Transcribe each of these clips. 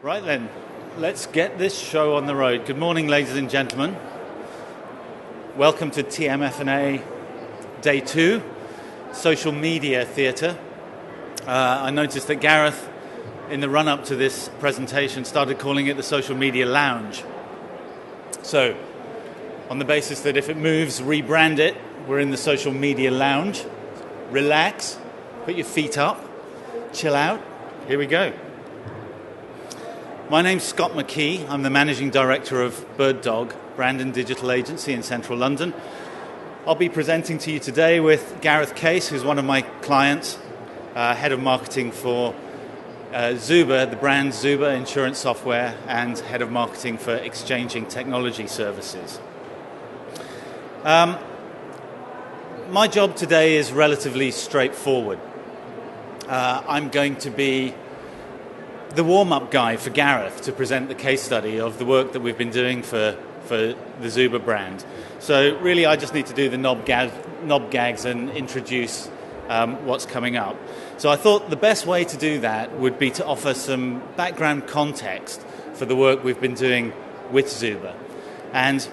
Right then, let's get this show on the road. Good morning, ladies and gentlemen. Welcome to TMF&A Day 2, Social Media Theatre. I noticed that Gareth, in the run-up to this presentation, started calling it the Social Media Lounge. So, on the basis that if it moves, rebrand it, we're in the Social Media Lounge. Relax, put your feet up, chill out. Here we go. My name's Scott McKee. I'm the Managing Director of Birddog, brand and digital agency in central London. I'll be presenting to you today with Gareth Case, who's one of my clients, Head of Marketing for Zuba, the brand Zuba Insurance Software, and Head of Marketing for Xchanging Technology Services. My job today is relatively straightforward. I'm going to be the warm-up guy for Gareth to present the case study of the work that we've been doing for the Zuba brand. So really I just need to do the knob gags and introduce what's coming up. So I thought the best way to do that would be to offer some background context for the work we've been doing with Zuba. And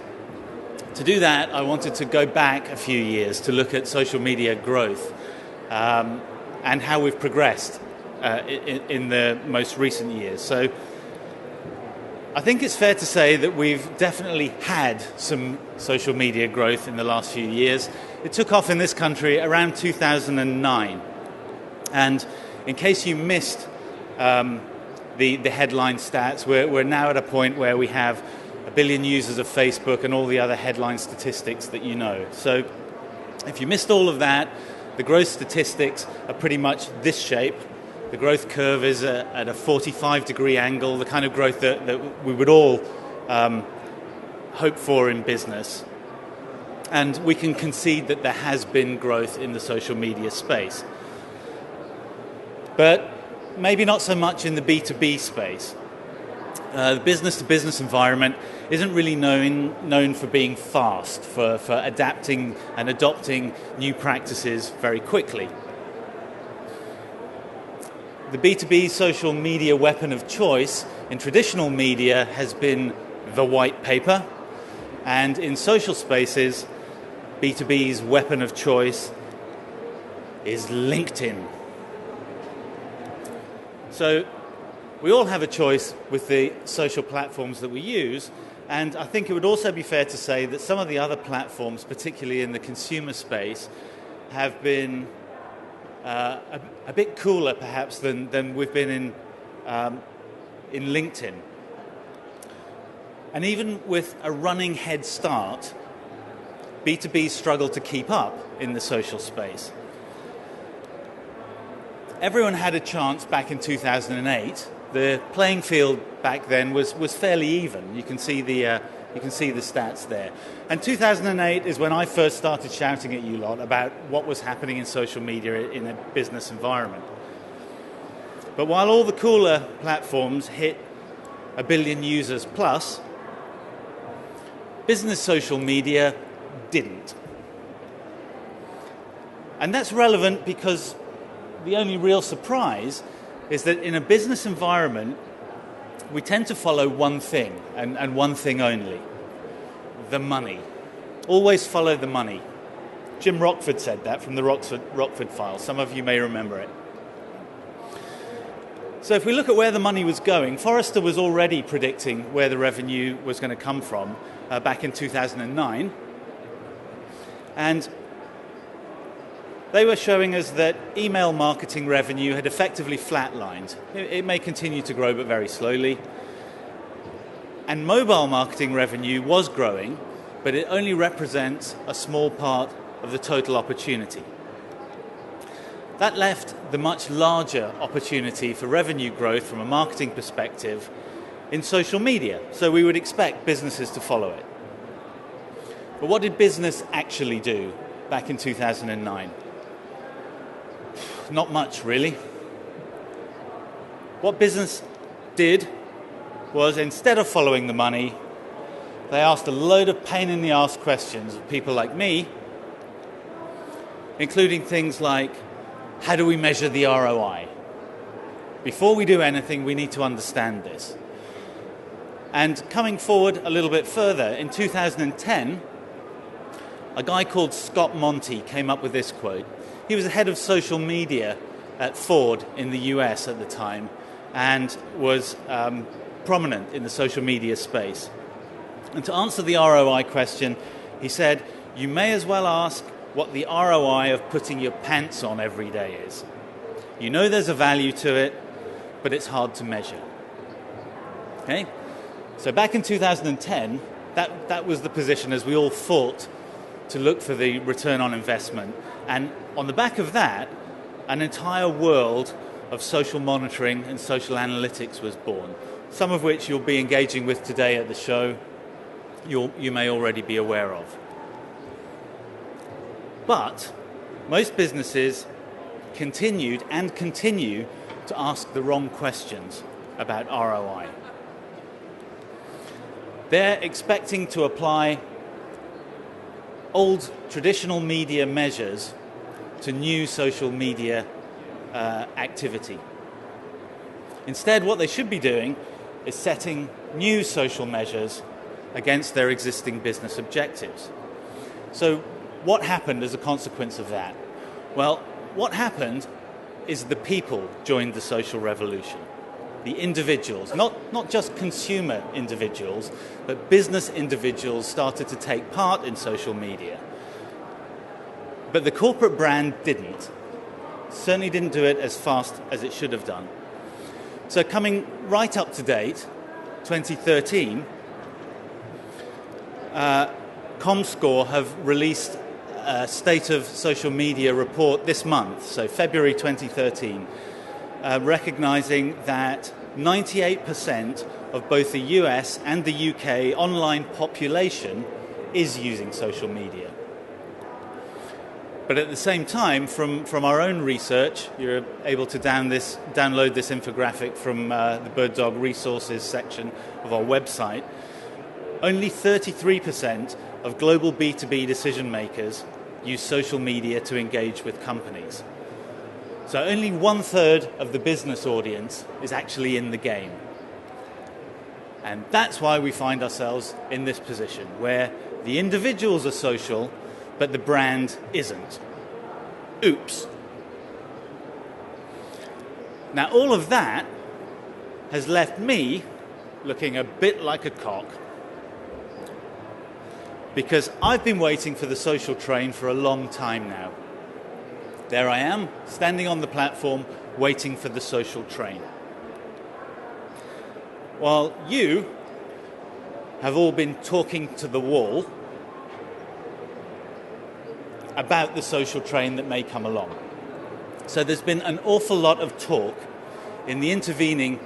to do that, I wanted to go back a few years to look at social media growth and how we've progressed in the most recent years. So I think it's fair to say that we've definitely had some social media growth in the last few years. It took off in this country around 2009. And in case you missed the headline stats, we're now at a point where we have 1 billion users of Facebook and all the other headline statistics that you know. So if you missed all of that, the growth statistics are pretty much this shape. The growth curve is at a 45-degree angle, the kind of growth that we would all hope for in business. And we can concede that there has been growth in the social media space. But maybe not so much in the B2B space. The business-to-business environment isn't really known for being fast, for adapting and adopting new practices very quickly. The B2B social media weapon of choice in traditional media has been the white paper, and in social spaces, B2B's weapon of choice is LinkedIn. So we all have a choice with the social platforms that we use, and I think it would also be fair to say that some of the other platforms, particularly in the consumer space, have been a bit cooler perhaps than we've been in LinkedIn. And even with a running head start, B2B struggle to keep up in the social space. Everyone had a chance back in 2008. The playing field back then was fairly even. You can see the stats there. And 2008 is when I first started shouting at you lot about what was happening in social media in a business environment. But while all the cooler platforms hit 1 billion users plus, business social media didn't. And that's relevant because the only real surprise is that in a business environment, we tend to follow one thing, and one thing only: the money. Always follow the money. Jim Rockford said that from the Rockford Files. Some of you may remember it. So if we look at where the money was going, Forrester was already predicting where the revenue was going to come from back in 2009. And they were showing us that email marketing revenue had effectively flatlined. It may continue to grow, but very slowly. And mobile marketing revenue was growing, but it only represents a small part of the total opportunity. That left the much larger opportunity for revenue growth from a marketing perspective in social media. So we would expect businesses to follow it. But what did business actually do back in 2009? Not much, really. What business did was, instead of following the money, they asked a load of pain-in-the-arse questions of people like me, including things like, how do we measure the ROI? Before we do anything, we need to understand this. And coming forward a little bit further, in 2010, a guy called Scott Monty came up with this quote. He was the head of social media at Ford in the US at the time and was prominent in the social media space. And to answer the ROI question, he said, you may as well ask what the ROI of putting your pants on every day is. You know there's a value to it, but it's hard to measure. Okay? So back in 2010, that was the position as we all fought to look for the return on investment. And on the back of that, an entire world of social monitoring and social analytics was born, some of which you'll be engaging with today at the show, you may already be aware of. But most businesses continued and continue to ask the wrong questions about ROI. They're expecting to apply old traditional media measures to new social media activity. Instead, what they should be doing is setting new social measures against their existing business objectives. So what happened as a consequence of that? Well, what happened is the people joined the social revolution. The individuals, not just consumer individuals, but business individuals started to take part in social media. But the corporate brand didn't. Certainly didn't do it as fast as it should have done. So coming right up to date, 2013, Comscore have released a State of Social Media report this month, so February 2013, recognizing that 98% of both the US and the UK online population is using social media. But at the same time, from our own research, you're able to download this infographic from the Birddog resources section of our website. Only 33% of global B2B decision makers use social media to engage with companies. So only 1/3 of the business audience is actually in the game. And that's why we find ourselves in this position, where the individuals are social, but the brand isn't. Oops. Now, all of that has left me looking a bit like a cock, because I've been waiting for the social train for a long time now. There I am, standing on the platform, waiting for the social train. While you have all been talking to the wall about the social train that may come along. So there's been an awful lot of talk in the intervening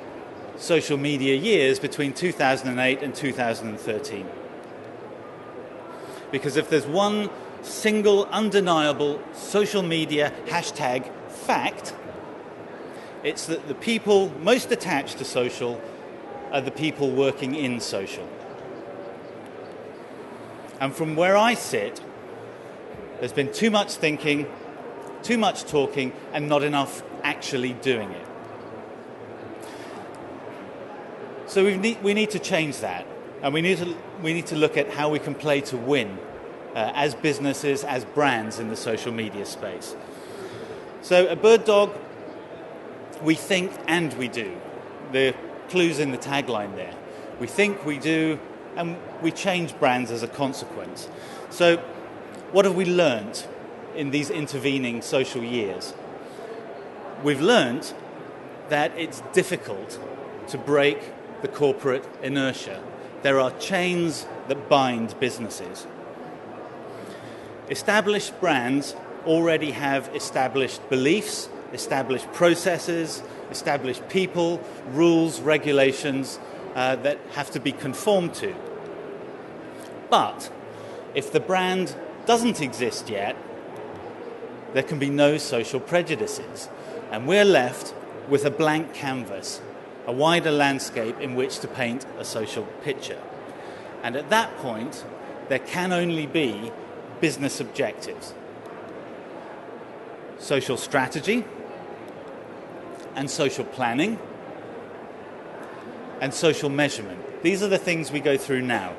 social media years between 2008 and 2013. Because if there's one single undeniable social media hashtag fact, it's that the people most attached to social are the people working in social. And from where I sit, there's been too much thinking, too much talking, and not enough actually doing it. So we need to change that, and we need to look at how we can play to win as businesses, as brands in the social media space. So at Birddog, we think and we do. The clue's in the tagline there. We think, we do, and we change brands as a consequence. So what have we learned in these intervening social years? We've learned that it's difficult to break the corporate inertia. There are chains that bind businesses. Established brands already have established beliefs, established processes, established people, rules, regulations that have to be conformed to. But if the brand doesn't exist yet, there can be no social prejudices. And we're left with a blank canvas, a wider landscape in which to paint a social picture. And at that point, there can only be business objectives, social strategy, and social planning, and social measurement, These are the things we go through now.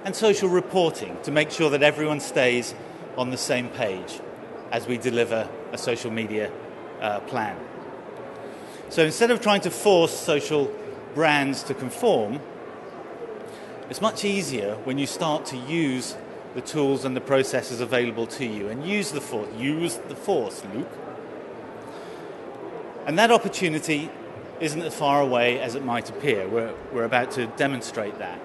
And social reporting to make sure that everyone stays on the same page as we deliver a social media plan. So instead of trying to force social brands to conform, it's much easier when you start to use the tools and the processes available to you and use the force. Use the force, Luke. And that opportunity isn't as far away as it might appear. We're about to demonstrate that.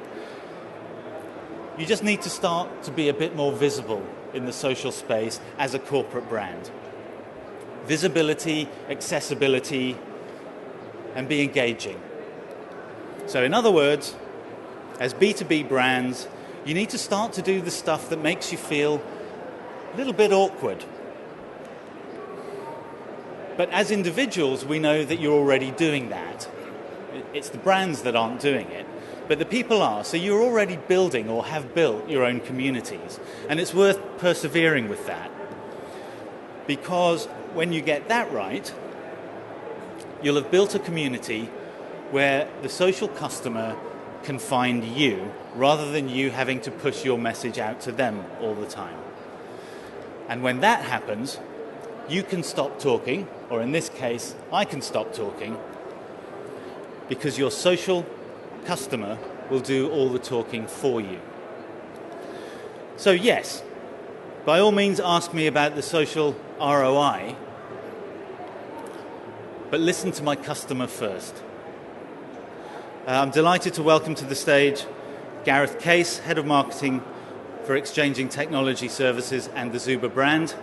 You just need to start to be a bit more visible in the social space as a corporate brand. Visibility, accessibility, and be engaging. So in other words, as B2B brands, you need to start to do the stuff that makes you feel a little bit awkward. But as individuals, we know that you're already doing that. It's the brands that aren't doing it, but the people are. So you're already building or have built your own communities. And it's worth persevering with that. Because when you get that right, you'll have built a community where the social customer can find you rather than you having to push your message out to them all the time. And when that happens, you can stop talking, or in this case, I can stop talking, because your social customer will do all the talking for you. So yes, by all means ask me about the social ROI, but listen to my customer first. I'm delighted to welcome to the stage Gareth Case, Head of Marketing for Xchanging Technology Services and the Zuba brand.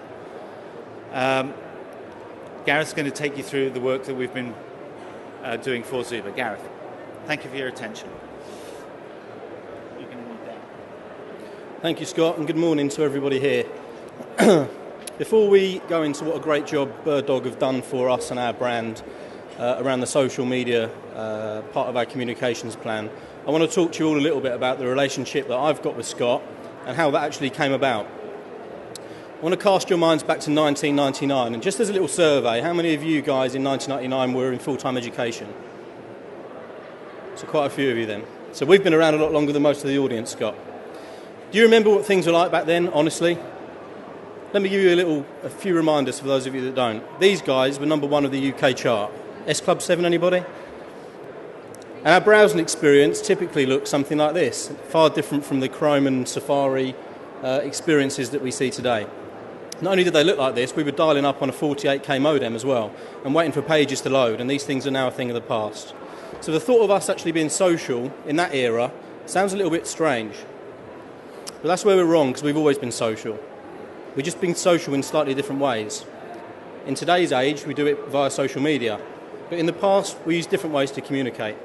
Gareth's going to take you through the work that we've been doing for Zuba. Gareth, thank you for your attention. You can read that. Thank you, Scott, and good morning to everybody here. Before we go into what a great job Birddog have done for us and our brand around the social media part of our communications plan, I want to talk to you all a little bit about the relationship that I've got with Scott and how that actually came about. I want to cast your minds back to 1999, and just as a little survey, how many of you guys in 1999 were in full-time education? So quite a few of you then. So we've been around a lot longer than most of the audience, Scott. Do you remember what things were like back then, honestly? Let me give you a few reminders for those of you that don't. These guys were number 1 of the UK chart. S Club 7, anybody? And our browsing experience typically looks something like this, far different from the Chrome and Safari experiences that we see today. Not only did they look like this, we were dialing up on a 48k modem as well and waiting for pages to load, and these things are now a thing of the past. So the thought of us actually being social in that era sounds a little bit strange. But that's where we're wrong, because we've always been social. We've just been social in slightly different ways. In today's age, we do it via social media. But in the past, we used different ways to communicate.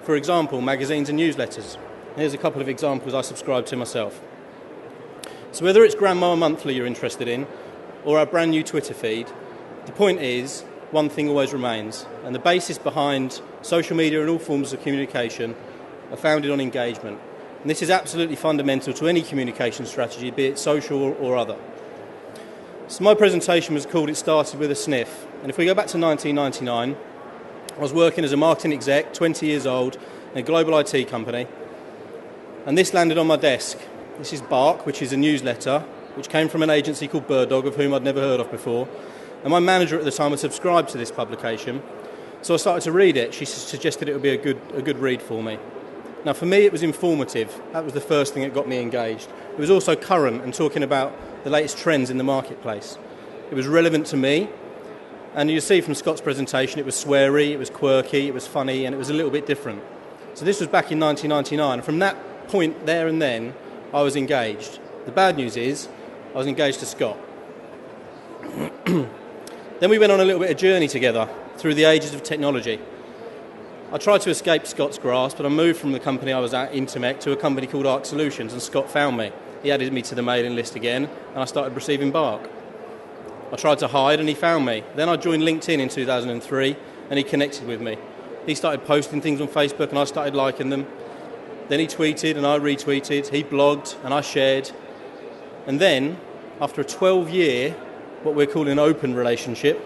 For example, magazines and newsletters. Here's a couple of examples I subscribe to myself. So whether it's Grandma Monthly you're interested in, or our brand new Twitter feed, the point is, one thing always remains. And the basis behind social media and all forms of communication are founded on engagement. And this is absolutely fundamental to any communication strategy, be it social or other. So my presentation was called It Started with a Sniff. And if we go back to 1999, I was working as a marketing exec, 20 years old, in a global IT company. And this landed on my desk. This is Bark, which is a newsletter, which came from an agency called Birddog, of whom I'd never heard of before. And my manager at the time had subscribed to this publication. So I started to read it. She suggested it would be a good read for me. Now, for me, it was informative. That was the first thing that got me engaged. It was also current and talking about the latest trends in the marketplace. It was relevant to me. And you see from Scott's presentation, it was sweary, it was quirky, it was funny, and it was a little bit different. So this was back in 1999. And from that point there and then, I was engaged. The bad news is, I was engaged to Scott. Then we went on a little bit of journey together through the ages of technology. I tried to escape Scott's grasp, but I moved from the company I was at, Intermec, to a company called Arc Solutions, and Scott found me. He added me to the mailing list again, and I started receiving Bark. I tried to hide, and he found me. Then I joined LinkedIn in 2003, and he connected with me. He started posting things on Facebook, and I started liking them. Then he tweeted, and I retweeted. He blogged, and I shared. And then, after a 12-year, what we're calling an open relationship,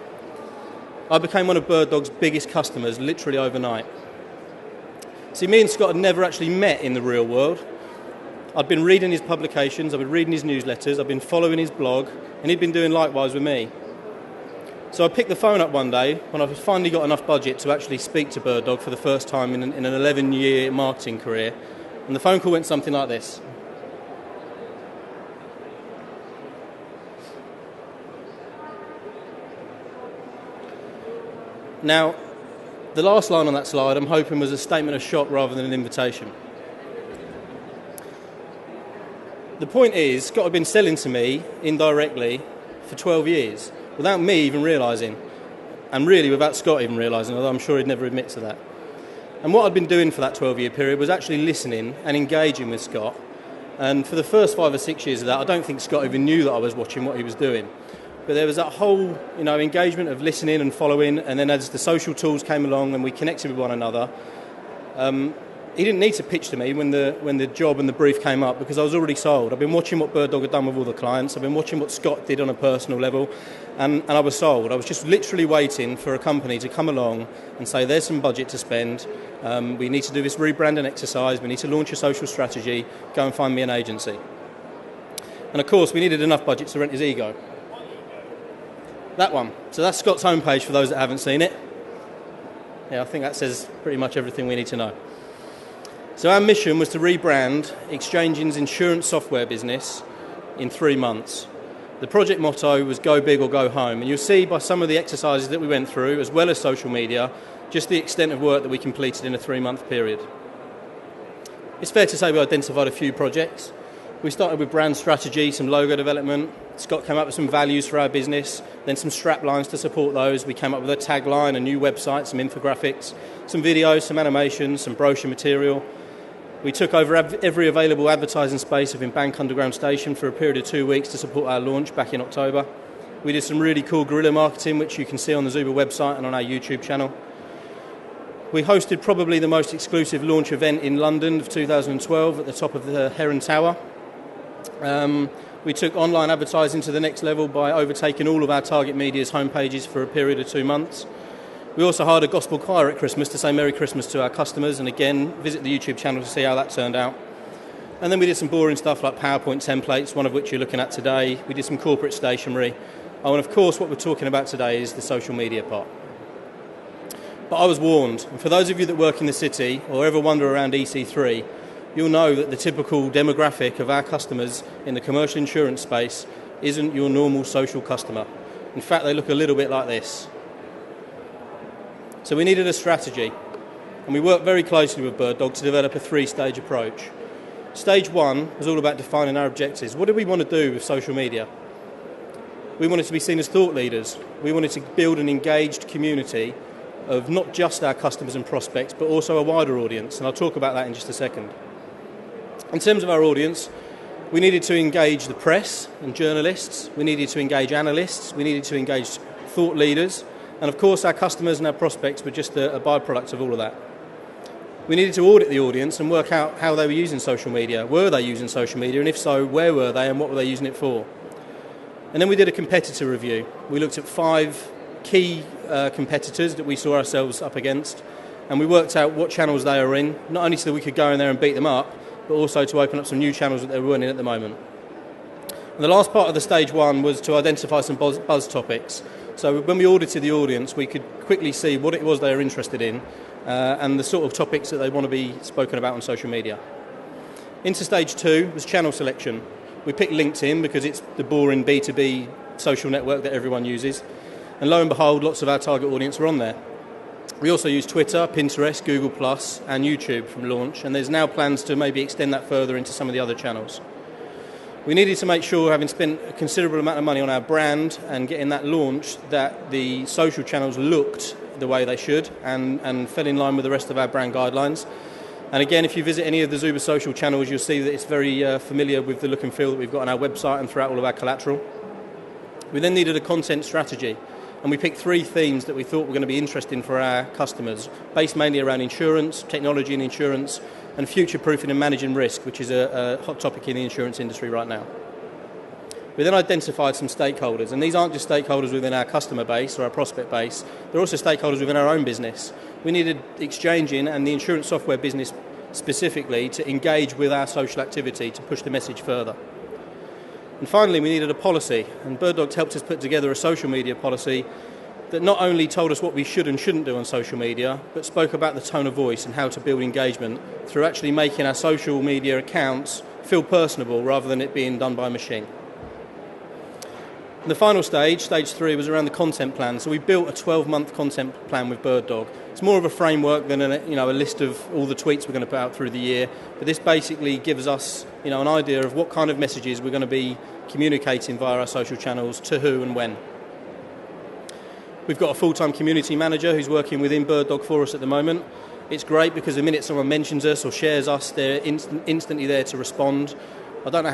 I became one of Birddog's biggest customers, literally overnight. See, me and Scott had never actually met in the real world. I'd been reading his publications, I'd been reading his newsletters, I'd been following his blog, and he'd been doing likewise with me. So I picked the phone up one day when I finally got enough budget to actually speak to Birddog for the first time in an 11-year marketing career, and the phone call went something like this. Now, the last line on that slide, I'm hoping, was a statement of shock rather than an invitation. The point is, Scott had been selling to me indirectly for 12 years, without me even realising, and really without Scott even realising, although I'm sure he'd never admit to that. And what I'd been doing for that 12-year period was actually listening and engaging with Scott. And for the first 5 or 6 years of that, I don't think Scott even knew that I was watching what he was doing. But there was that whole, engagement of listening and following, and then as the social tools came along and we connected with one another, he didn't need to pitch to me when the job and the brief came up, because I was already sold. I've been watching what Birddog had done with all the clients. I've been watching what Scott did on a personal level, and I was sold. I was just literally waiting for a company to come along and say, there's some budget to spend, we need to do this rebranding exercise, we need to launch a social strategy, go and find me an agency. And of course, we needed enough budget to rent his ego. That one. So that's Scott's homepage for those that haven't seen it. Yeah, I think that says pretty much everything we need to know. So our mission was to rebrand Xchanging's insurance software business in 3 months. The project motto was go big or go home. And you'll see by some of the exercises that we went through, as well as social media, just the extent of work that we completed in a 3-month period. It's fair to say we identified a few projects. We started with brand strategy, some logo development. Scott came up with some values for our business, then some strap lines to support those. We came up with a tagline, a new website, some infographics, some videos, some animations, some brochure material. We took over every available advertising space within Bank Underground Station for a period of 2 weeks to support our launch back in October. We did some really cool guerrilla marketing, which you can see on the Zuba website and on our YouTube channel. We hosted probably the most exclusive launch event in London of 2012 at the top of the Heron Tower. We took online advertising to the next level by overtaking all of our target media's homepages for a period of 2 months. We also hired a gospel choir at Christmas to say Merry Christmas to our customers, and again, visit the YouTube channel to see how that turned out. And then we did some boring stuff like PowerPoint templates, one of which you're looking at today. We did some corporate stationery. Oh, and of course, what we're talking about today is the social media part. But I was warned, and for those of you that work in the city or ever wander around EC3, you'll know that the typical demographic of our customers in the commercial insurance space isn't your normal social customer. In fact, they look a little bit like this. So we needed a strategy, and we worked very closely with Birddog to develop a 3-stage approach. Stage 1 was all about defining our objectives. What did we want to do with social media? We wanted to be seen as thought leaders. We wanted to build an engaged community of not just our customers and prospects, but also a wider audience, and I'll talk about that in just a second. In terms of our audience, we needed to engage the press and journalists, we needed to engage analysts, we needed to engage thought leaders, and of course our customers and our prospects were just a byproduct of all of that. We needed to audit the audience and work out how they were using social media. Were they using social media, and if so, where were they and what were they using it for? And then we did a competitor review. We looked at 5 key competitors that we saw ourselves up against, and we worked out what channels they are in, not only so that we could go in there and beat them up, but also to open up some new channels that they weren't in at the moment. And the last part of the stage 1 was to identify some buzz topics. So when we audited the audience, we could quickly see what it was they were interested in and the sort of topics that they want to be spoken about on social media. Into stage 2 was channel selection. We picked LinkedIn because it's the boring B2B social network that everyone uses. And lo and behold, lots of our target audience were on there. We also use Twitter, Pinterest, Google+, and YouTube from launch, and there's now plans to maybe extend that further into some of the other channels. We needed to make sure, having spent a considerable amount of money on our brand and getting that launched, that the social channels looked the way they should and fell in line with the rest of our brand guidelines. And again, if you visit any of the Zuba social channels, you'll see that it's very familiar with the look and feel that we've got on our website and throughout all of our collateral. We then needed a content strategy. And we picked 3 themes that we thought were going to be interesting for our customers, based mainly around insurance, technology and insurance, and future-proofing and managing risk, which is a hot topic in the insurance industry right now. We then identified some stakeholders, and these aren't just stakeholders within our customer base or our prospect base, they're also stakeholders within our own business. We needed Xchanging and the insurance software business specifically to engage with our social activity to push the message further. And finally, we needed a policy, and Birddog helped us put together a social media policy that not only told us what we should and shouldn't do on social media, but spoke about the tone of voice and how to build engagement through actually making our social media accounts feel personable rather than it being done by a machine. And the final stage, stage 3, was around the content plan. So we built a 12-month content plan with Birddog. It's more of a framework than a list of all the tweets we're going to put out through the year. But this basically gives us an idea of what kind of messages we're going to be communicating via our social channels, to who and when. We've got a full-time community manager who's working within Birddog for us at the moment. It's great because the minute someone mentions us or shares us, they're instantly there to respond. I don't know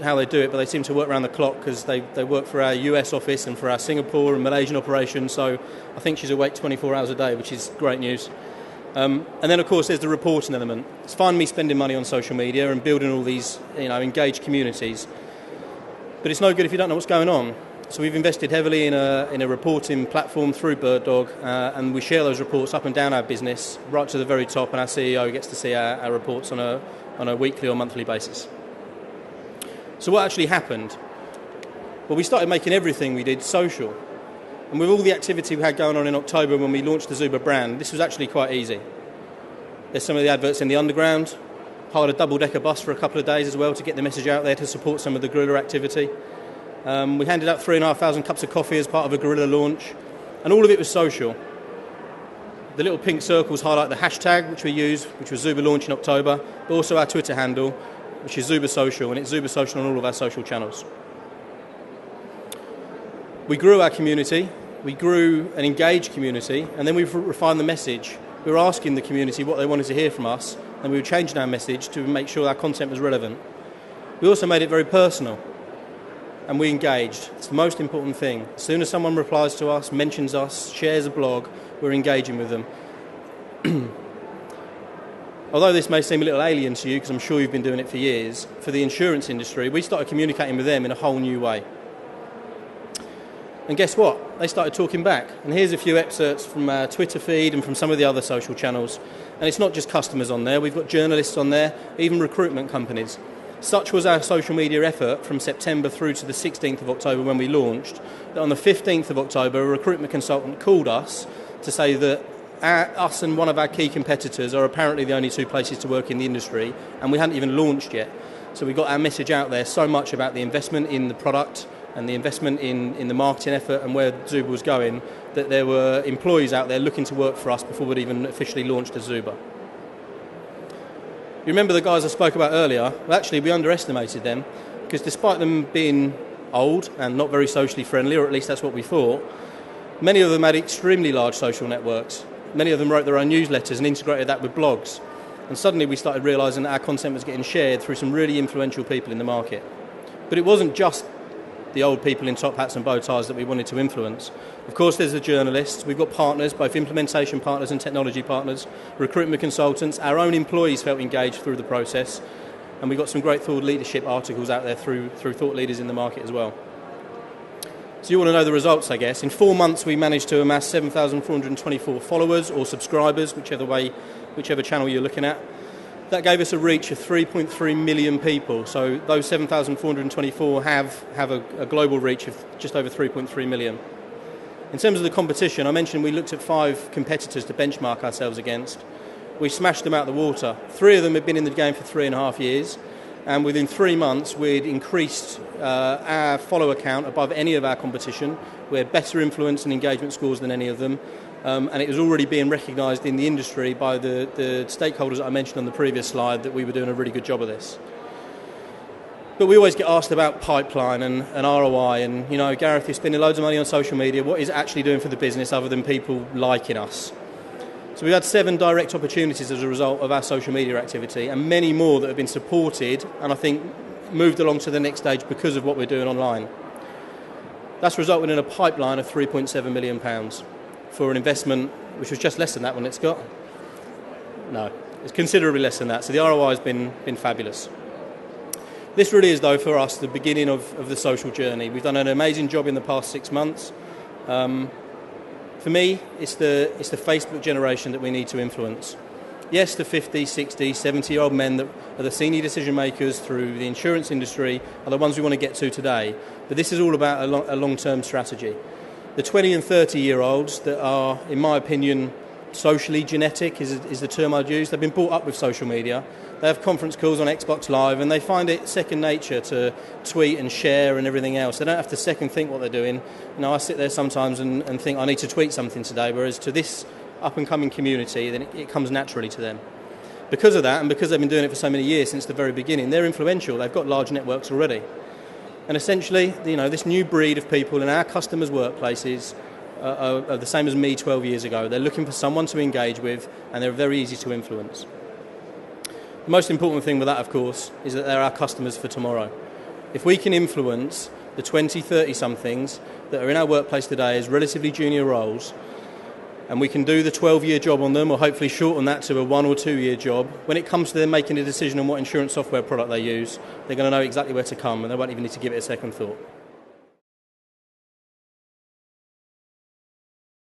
how they do it, but they seem to work around the clock because they work for our US office and for our Singapore and Malaysian operations, so I think she's awake 24 hours a day, which is great news. And then, of course, there's the reporting element. It's fine me spending money on social media and building all these engaged communities, but it's no good if you don't know what's going on. So we've invested heavily in a reporting platform through Birddog, and we share those reports up and down our business, right to the very top, and our CEO gets to see our reports on a weekly or monthly basis. So what actually happened? Well, we started making everything we did social. And with all the activity we had going on in October when we launched the Zuba brand, this was actually quite easy. There's some of the adverts in the underground, hired a double-decker bus for a couple of days as well to get the message out there to support some of the guerrilla activity. We handed out 3,500 cups of coffee as part of a guerrilla launch, and all of it was social. The little pink circles highlight the hashtag which we used, which was Zuba Launch in October, but also our Twitter handle, which is Zuba Social, and it's Zuba Social on all of our social channels. We grew our community, we grew an engaged community, and then we've refined the message. We were asking the community what they wanted to hear from us, and we were changing our message to make sure our content was relevant. We also made it very personal, and we engaged. It's the most important thing. As soon as someone replies to us, mentions us, shares a blog, we're engaging with them. Although this may seem a little alien to you, because I'm sure you've been doing it for years, for the insurance industry, we started communicating with them in a whole new way. And guess what? They started talking back. And here's a few excerpts from our Twitter feed and from some of the other social channels. And it's not just customers on there, we've got journalists on there, even recruitment companies. Such was our social media effort from September through to the 16th of October when we launched, that on the 15th of October, a recruitment consultant called us to say that us and one of our key competitors are apparently the only two places to work in the industry, and we hadn't even launched yet. So we got our message out there so much about the investment in the product and the investment in the marketing effort and where Zuba was going, that there were employees out there looking to work for us before we'd even officially launched as Zuba. You remember the guys I spoke about earlier? Well, actually, we underestimated them, because despite them being old and not very socially friendly, or at least that's what we thought, many of them had extremely large social networks. Many of them wrote their own newsletters and integrated that with blogs. And suddenly we started realising that our content was getting shared through some really influential people in the market. But it wasn't just the old people in top hats and bow ties that we wanted to influence. Of course, there's the journalists. We've got partners, both implementation partners and technology partners, recruitment consultants. Our own employees felt engaged through the process. And we've got some great thought leadership articles out there through thought leaders in the market as well. So you want to know the results, I guess. In 4 months, we managed to amass 7,424 followers or subscribers, whichever channel you're looking at. That gave us a reach of 3.3 million people. So those 7,424 have a global reach of just over 3.3 million. In terms of the competition, I mentioned we looked at 5 competitors to benchmark ourselves against. We smashed them out of the water. 3 of them had been in the game for 3.5 years. And within 3 months, we'd increased our follower count above any of our competition. We had better influence and engagement scores than any of them. And it was already being recognised in the industry by the stakeholders that I mentioned on the previous slide that we were doing a really good job of this. But we always get asked about pipeline and ROI. And, Gareth, you're spending loads of money on social media. What is it actually doing for the business other than people liking us? So we've had 7 direct opportunities as a result of our social media activity, and many more that have been supported and I think moved along to the next stage because of what we're doing online. That's resulted in a pipeline of £3.7 million for an investment which was just less than that, wasn't it, Scott? No, it's considerably less than that. So the ROI has been fabulous. This really is, though, for us, the beginning of the social journey. We've done an amazing job in the past 6 months. For me, it's the Facebook generation that we need to influence. Yes, the 50, 60, 70-year-old men that are the senior decision makers through the insurance industry are the ones we want to get to today. But this is all about a long-term strategy. The 20 and 30-year-olds that are, in my opinion, socially genetic is the term I'd use. They've been brought up with social media. They have conference calls on Xbox Live and they find it second nature to tweet and share and everything else. They don't have to second think what they're doing. You know, I sit there sometimes and think I need to tweet something today, whereas to this up-and-coming community, then it comes naturally to them. Because of that, and because they've been doing it for so many years since the very beginning, they're influential. They've got large networks already. And essentially, you know, this new breed of people in our customers' workplaces are the same as me 12 years ago. They're looking for someone to engage with, and they're very easy to influence. The most important thing with that, of course, is that they're our customers for tomorrow. If we can influence the 20, 30-somethings that are in our workplace today as relatively junior roles, and we can do the 12-year job on them, or hopefully shorten that to a 1 or 2 year job, when it comes to them making a decision on what insurance software product they use, they're going to know exactly where to come, and they won't even need to give it a second thought.